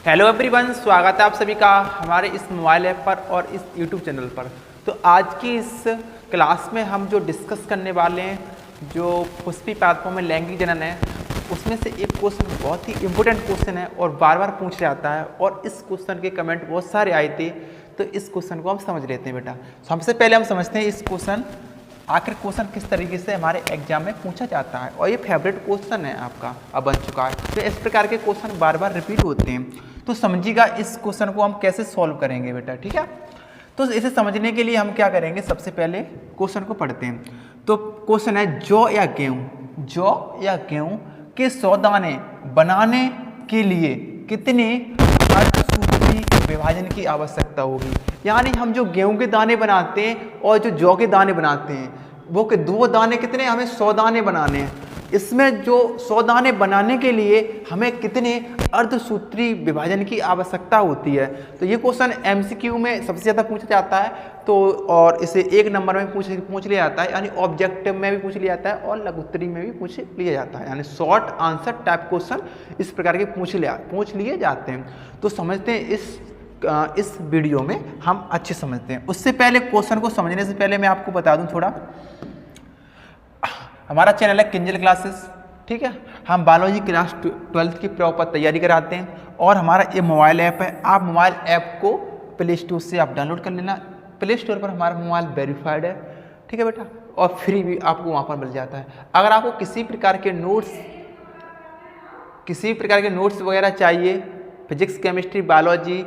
Hello everyone, स्वागत है आप सभी का हमारे इस मोबाइल ऐप पर और इस यूट्यूब चैनल पर। तो आज की इस क्लास में हम जो डिस्कस करने वाले हैं, जो पुष्पी पादपों में लैंगिक जनन है, उसमें से एक क्वेश्चन बहुत ही इम्पोर्टेंट क्वेश्चन है और बार बार पूछ जाता है और इस क्वेश्चन के कमेंट बहुत सारे आए थे। तो इस क्वेश्चन को हम समझ लेते हैं बेटा। सबसे पहले हम समझते हैं इस क्वेश्चन, आखिर क्वेश्चन किस तरीके से हमारे एग्जाम में पूछा जाता है और ये फेवरेट क्वेश्चन है आपका, अब बन चुका है। तो इस प्रकार के क्वेश्चन बार बार रिपीट होते हैं। तो समझिएगा इस क्वेश्चन को हम कैसे सॉल्व करेंगे बेटा, ठीक है। तो इसे समझने के लिए हम क्या करेंगे, सबसे पहले क्वेश्चन को पढ़ते हैं। तो क्वेश्चन है, जौ या गेहूं के 100 दाने बनाने के लिए कितने अर्धसूत्री विभाजन की आवश्यकता होगी। यानी हम जो गेहूं के दाने बनाते हैं और जो जौ के दाने बनाते हैं, वो के 2 दाने कितने, हमें 100 दाने बनाने हैं। इसमें जो 100 दाने बनाने के लिए हमें कितने अर्धसूत्री विभाजन की आवश्यकता होती है। तो ये क्वेश्चन एमसीक्यू में सबसे ज़्यादा पूछा जाता है। तो और इसे 1 नंबर में पूछ लिया जाता है, यानी ऑब्जेक्टिव में भी पूछ लिया जाता है और लघुत्तरी में भी पूछ लिया जाता है, यानी शॉर्ट आंसर टाइप क्वेश्चन इस प्रकार के पूछ लिए जाते हैं। तो समझते हैं इस वीडियो में हम अच्छे समझते हैं। उससे पहले क्वेश्चन को समझने से पहले मैं आपको बता दूं थोड़ा, हमारा चैनल है किंजल क्लासेस, ठीक है। हम बायोलॉजी क्लास 12th की प्रॉपर तैयारी कराते हैं और हमारा ये मोबाइल ऐप है। आप मोबाइल ऐप को प्ले स्टोर से आप डाउनलोड कर लेना। प्ले स्टोर पर हमारा मोबाइल वेरीफाइड है, ठीक है बेटा, और फ्री भी आपको वहाँ पर मिल जाता है। अगर आपको किसी प्रकार के नोट्स वगैरह चाहिए, फिजिक्स, केमिस्ट्री, बायोलॉजी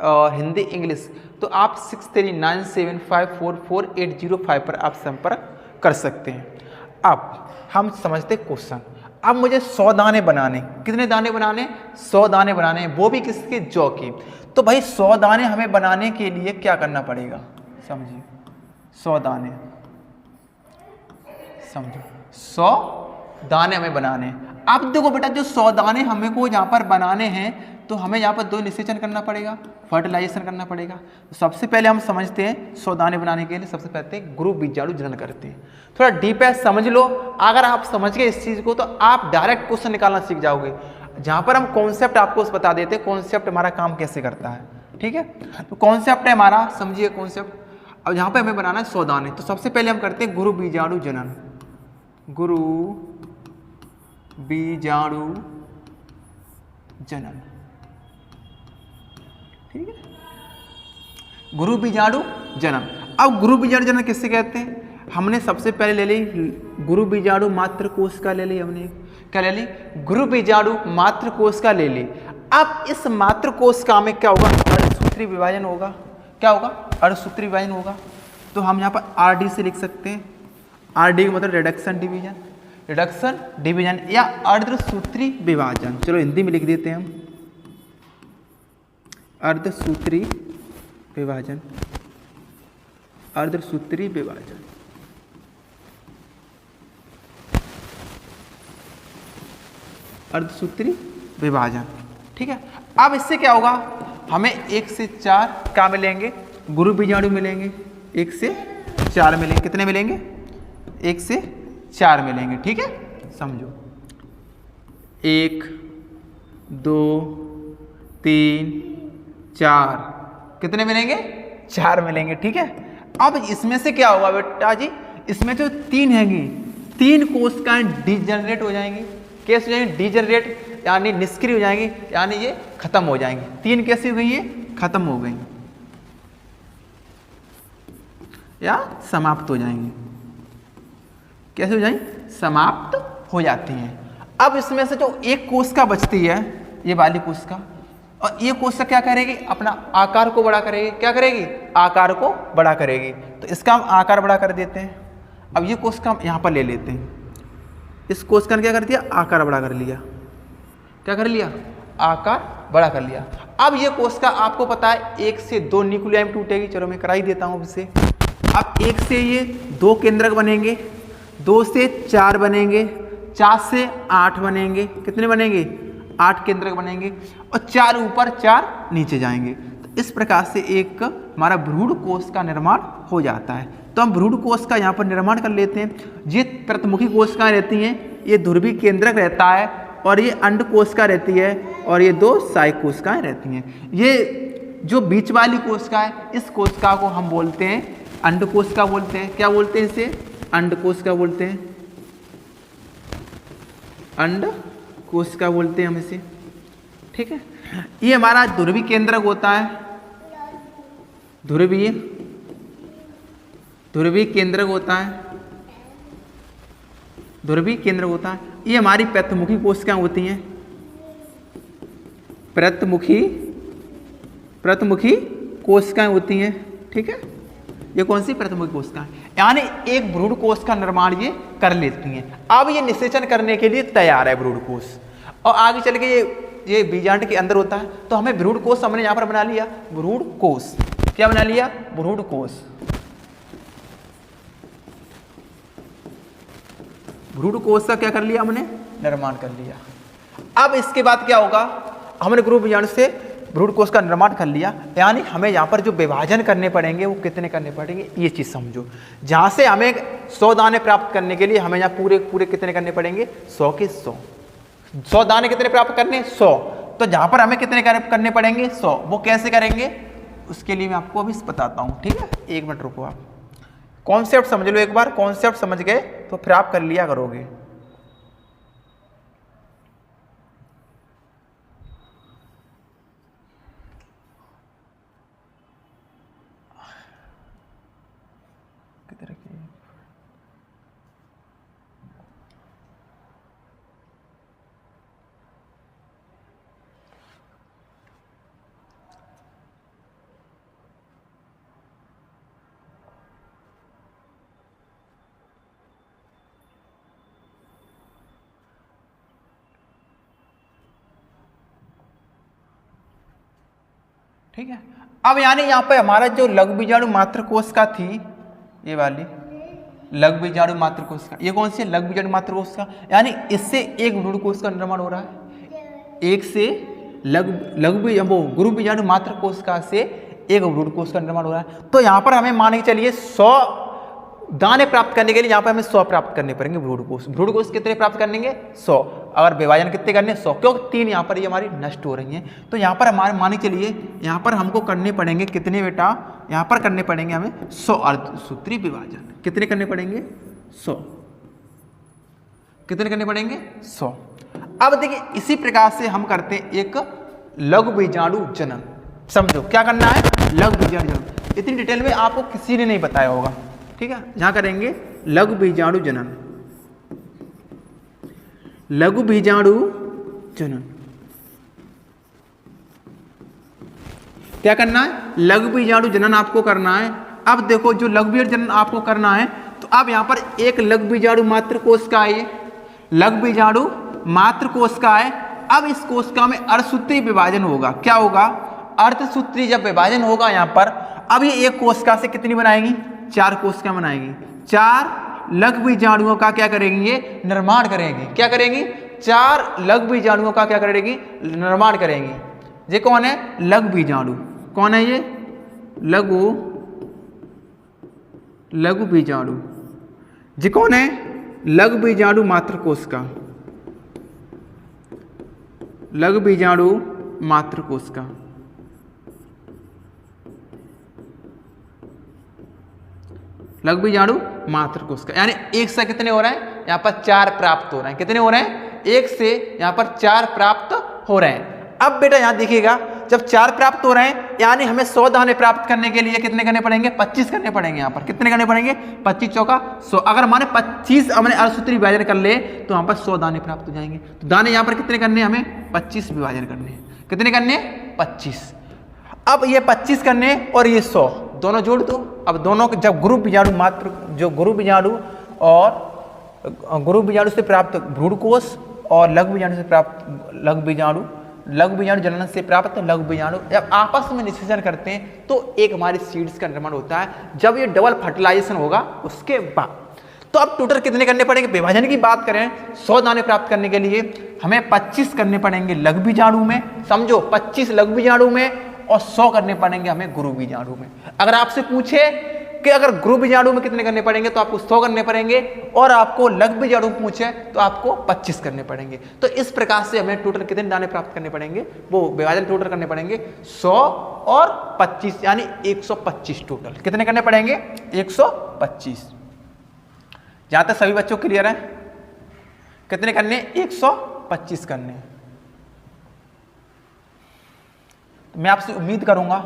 और हिंदी, इंग्लिश, तो आप 6397544805 पर आप संपर्क कर सकते हैं। अब हम समझते क्वेश्चन। अब मुझे 100 दाने बनाने, कितने दाने बनाने, 100 दाने बनाने, वो भी किसके, जौ के। तो भाई 100 दाने हमें बनाने के लिए क्या करना पड़ेगा, समझिए। 100 दाने, समझो 100 दाने हमें बनाने। अब देखो बेटा, जो 100 दाने हमें को यहाँ पर बनाने हैं, तो हमें यहाँ पर 2 निषेचन करना पड़ेगा, फर्टिलाइजेशन करना पड़ेगा। तो सबसे पहले हम समझते हैं 100 दाने बनाने के लिए सबसे पहले गुरु बीजाणु जनन करते हैं। थोड़ा डीप है, समझ लो। अगर आप समझ गए इस चीज़ को तो आप डायरेक्ट क्वेश्चन निकालना सीख जाओगे। जहाँ पर हम कॉन्सेप्ट आपको बता देते हैं, कॉन्सेप्ट हमारा काम कैसे करता है, ठीक है। तो कॉन्सेप्ट है हमारा, समझिए कॉन्सेप्ट। अब यहाँ पर हमें बनाना है 100 दाने। तो सबसे पहले हम करते हैं गुरु बीजाणु जनन, गुरु बीजाणु जनन, ठीक है, गुरु बीजाणु जनन। अब गुरु बीजाणु जनन किससे कहते हैं, हमने सबसे पहले ले ली गुरु बीजाणु मात्र कोश का ले ली, हमने क्या ले ली, गुरु बीजाणु मात्र कोश का ले ली। अब इस मात्र कोश का हमें क्या होगा, अर्धसूत्री विभाजन होगा। क्या होगा, अर्धसूत्री विभाजन होगा। तो हम यहाँ पर आरडी से लिख सकते हैं। आरडी का मतलब रिडक्शन डिवीजन, रिडक्शन डिवीजन या अर्धसूत्री विभाजन। चलो हिंदी में लिख देते हैं हम, अर्धसूत्री विभाजन, अर्धसूत्री विभाजन, अर्धसूत्री विभाजन, ठीक है। अब इससे क्या होगा, हमें 1 से 4 क्या मिलेंगे, गुरु बीजाणु मिलेंगे, 1 से 4 मिलेंगे। कितने मिलेंगे, 1 से 4 मिलेंगे, ठीक है। समझो 1 2 3 4, कितने मिलेंगे, 4 मिलेंगे, ठीक है। अब इसमें से क्या होगा बेटा जी, इसमें जो 3 हैंगी, 3 कोशिकाएं डिजनरेट हो जाएंगी। कैसे हो जाएंगी, डिजनरेट, यानी निष्क्रिय हो जाएंगी, यानी ये खत्म हो जाएंगी। 3 कैसी हो गई, ये खत्म हो गई या समाप्त हो जाएंगी। कैसे हो जाएंगी, समाप्त हो जाती हैं। अब इसमें से जो एक कोशिका बचती है, ये वाली कोशिका, और ये कोशिका क्या करेगी, अपना आकार को बड़ा करेगी। क्या करेगी, आकार को बड़ा करेगी। तो इसका हम आकार बड़ा कर देते हैं। अब ये कोशिका हम यहाँ पर ले लेते हैं। इस कोशिका ने क्या कर दिया, आकार बड़ा कर लिया। क्या कर लिया, आकार बड़ा कर लिया। अब ये कोशिका आपको पता है 1 से 2 न्यूक्लियाई में टूटेगी। चलो मैं करा ही देता हूँ इसे। अब 1 से ये 2 केंद्रक बनेंगे, 2 से 4 बनेंगे, 4 से 8 बनेंगे। कितने बनेंगे, 8 केंद्रक बनेंगे, और 4 ऊपर 4 नीचे जाएंगे। तो इस प्रकार से एक हमारा भ्रूण कोश का निर्माण हो जाता है। तो हम भ्रूण कोश का यहाँ पर निर्माण कर लेते हैं। ये प्रतिमुखी कोशिकाएं रहती हैं, ये ध्रुवीय केंद्रक रहता है और ये अंडकोशिका रहती है और ये 2 सहायक कोशिकाएं रहती हैं। ये जो बीच वाली कोशिका है, इस कोशिका को हम बोलते हैं अंडकोशिका बोलते हैं। क्या बोलते हैं इसे? अंडकोशिका बोलते हैं, अंडकोशिका बोलते हैं हम इसे। ठीक है, ये हमारा ध्रुवीय केंद्रक होता है, ध्रुवीय केंद्रक होता है, ध्रुवीय केंद्रक होता है। ये हमारी प्रथमुखी कोशिकाएं होती हैं, प्रथमुखी कोशिकाएं होती हैं। ठीक है, ये कौन सी? प्रथमुखी कोशिकाएं, यानी एक भ्रूण कोश का निर्माण ये कर लेती हैं। अब ये निषेचन करने के लिए तैयार है भ्रूण कोश, और आगे चल के ये बीजांड के अंदर होता है। तो हमें भ्रूण कोश हमने यहाँ पर बना लिया, भ्रूण कोश। क्या बना लिया? भ्रूण कोश। भ्रूण कोश का क्या कर लिया हमने? निर्माण कर लिया। अब इसके बाद क्या होगा? हमने गुरु बीजाणु से भ्रूण कोश का निर्माण कर लिया, यानी हमें यहाँ पर जो विभाजन करने पड़ेंगे वो कितने करने पड़ेंगे, ये चीज़ समझो। जहाँ से हमें 100 दाने प्राप्त करने के लिए हमें यहाँ पूरे कितने करने पड़ेंगे? 100 के 100। 100 दाने कितने प्राप्त करने? 100। तो जहाँ पर हमें कितने करने पड़ेंगे? 100। वो कैसे करेंगे उसके लिए मैं आपको अभी बताता हूँ। ठीक है, 1 मिनट रुको, आप कॉन्सेप्ट समझ लो एक बार। कॉन्सेप्ट समझ गए तो फिर आप कर लिया करोगे। ठीक है, अब यानी यहाँ पे हमारा जो लघु बीजाणु मात्र कोशिका थी, ये वाली लघु बीजाणु मात्र कोशिका, ये कौन सी है? लघु बीजाणु मात्र कोशिका। यानी इससे एक भ्रूण कोश का निर्माण हो रहा है, एक से गुरु बीजाणु मात्र कोशिका से एक भ्रूण कोश का निर्माण हो रहा है। तो यहाँ पर हमें मान के चलिए 100 दाने प्राप्त करने के लिए यहाँ पर हमें 100 प्राप्त करने पड़ेंगे भ्रूण कोश। भ्रूण कोश कितने प्राप्त करेंगे? 100। अगर विभाजन कितने करने? 100, क्योंकि 3 यहाँ पर ये हमारी नष्ट हो रही हैं। तो यहाँ पर हमारे मान के चलिए यहाँ पर हमको करने पड़ेंगे कितने बेटा? यहाँ पर करने पड़ेंगे हमें 100 अर्धसूत्री विभाजन। कितने करने पड़ेंगे? 100। कितने करने पड़ेंगे? 100। अब देखिए इसी प्रकार से हम करते हैं एक लघु बीजाणु जनन। समझो क्या करना है? लघु बीजाणु जनन। इतनी डिटेल में आपको किसी ने नहीं बताया होगा। ठीक है, यहाँ करेंगे लघु बीजाणु जनन, लघु बीजाणु जनन। क्या करना है? लघु बीजाणु जनन आपको करना है। अब देखो जो लघु बीजाणु जनन आपको करना है, तो अब यहाँ पर एक लघु बीजाणु मात्र कोशिका है, लघु बीजाणु मात्र कोशिका है। अब इस कोशिका में अर्धसूत्री विभाजन होगा। क्या होगा? अर्धसूत्री जब विभाजन होगा यहाँ पर, अब ये एक कोशिका से कितनी बनाएगी? 4 कोशिका बनाएगी। 4 लघु बीजाणुओं का क्या करेंगी? ये निर्माण करेंगी। क्या करेंगी? 4 लघु बीजाणुओं का क्या करेगी? निर्माण करेंगी। ये कौन है? लघु बीजाणु। कौन है ये? लघु बीजाणु। ये कौन है? लघु बीजाणु मात्र कोशिका, लघु बीजाणु मात्र कोशिका। लघु बीजाणु मात्र कोशिका, यानी एक से कितने हो रहे हैं? यहाँ पर 4 प्राप्त हो रहे हैं। कितने हो रहे हैं? एक से यहाँ पर 4 प्राप्त हो रहे हैं। अब बेटा यहाँ देखिएगा, जब 4 प्राप्त हो रहे हैं, यानी हमें 100 दाने प्राप्त करने के लिए कितने करने पड़ेंगे? 25 करने पड़ेंगे। यहाँ पर कितने करने पड़ेंगे? 25 चौका 100। अगर हमारे 25 हमने अर्धसूत्री विभाजन कर ले तो यहाँ पर 100 दाने प्राप्त हो जाएंगे। तो दाने यहाँ पर कितने करने? हमें 25 विभाजन करने। कितने करने? 25। अब ये 25 करने और ये 100 दोनों जोड़ दो। अब दोनों जब गुरु बीजाणु मात्र, जो गुरु बीजाणु और गुरु बीजाणु से प्राप्त भ्रूण कोश और लघु बीजाणु से प्राप्त लघु बीजाणु जनन से प्राप्त लघु बीजाणु जब आपस में निषेचन करते हैं तो एक हमारी सीड्स का निर्माण होता है। जब ये डबल फर्टिलाइजेशन होगा उसके बाद, तो अब टोटल कितने करने पड़ेंगे? विभाजन की बात करें 100 दाने प्राप्त करने के लिए हमें 25 करने पड़ेंगे लघु बीजाणु में। समझो 25 लघु बीजाणु में और 100 करने पड़ेंगे हमें गुरु बीजाणु में। अगर आपसे पूछे कि अगर ग्रुप बीजाणु में कितने करने पड़ेंगे तो आपको 100 करने पड़ेंगे, और आपको लघु बीजाणु पूछे तो आपको 25 करने पड़ेंगे। तो इस प्रकार से हमें टोटल कितने दाने प्राप्त करने पड़ेंगे, वो विभाजन टोटल करने पड़ेंगे 100 और 25 यानी 125 टोटल कितने करने पड़ेंगे 125। जहां तक सभी बच्चों क्लियर है, कितने करने 125 करने। मैं आपसे उम्मीद करूंगा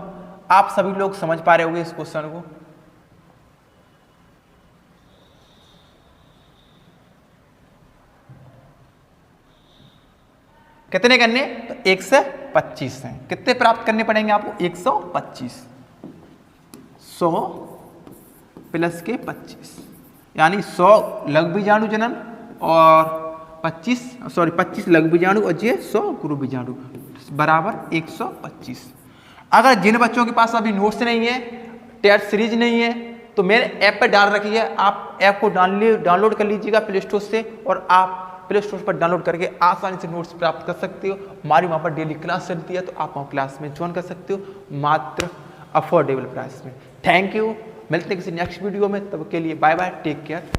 आप सभी लोग समझ पा रहे होंगे इस क्वेश्चन को। कितने करने तो 125 हैं। कितने प्राप्त करने पड़ेंगे आपको 125, 100 प्लस के 25 यानी 100 लघु बीजाणु जनन और 25 लघु बीजाणु और ये 100 गुरु बीजाणु बराबर 125। अगर जिन बच्चों के पास अभी नोट्स नहीं है, टेस्ट सीरीज नहीं है, तो मेरे ऐप पर डाल रखी है, आप ऐप को डाउनलोड कर लीजिएगा प्ले स्टोर से, और आप प्ले स्टोर पर डाउनलोड करके आसानी से नोट्स प्राप्त कर सकते हो। हमारी वहाँ पर डेली क्लास चलती है, तो आप वहाँ क्लास में ज्वाइन कर सकते हो मात्र अफोर्डेबल प्राइस में। थैंक यू, मिलते हैं किसी नेक्स्ट वीडियो में, तब के लिए बाय बाय, टेक केयर।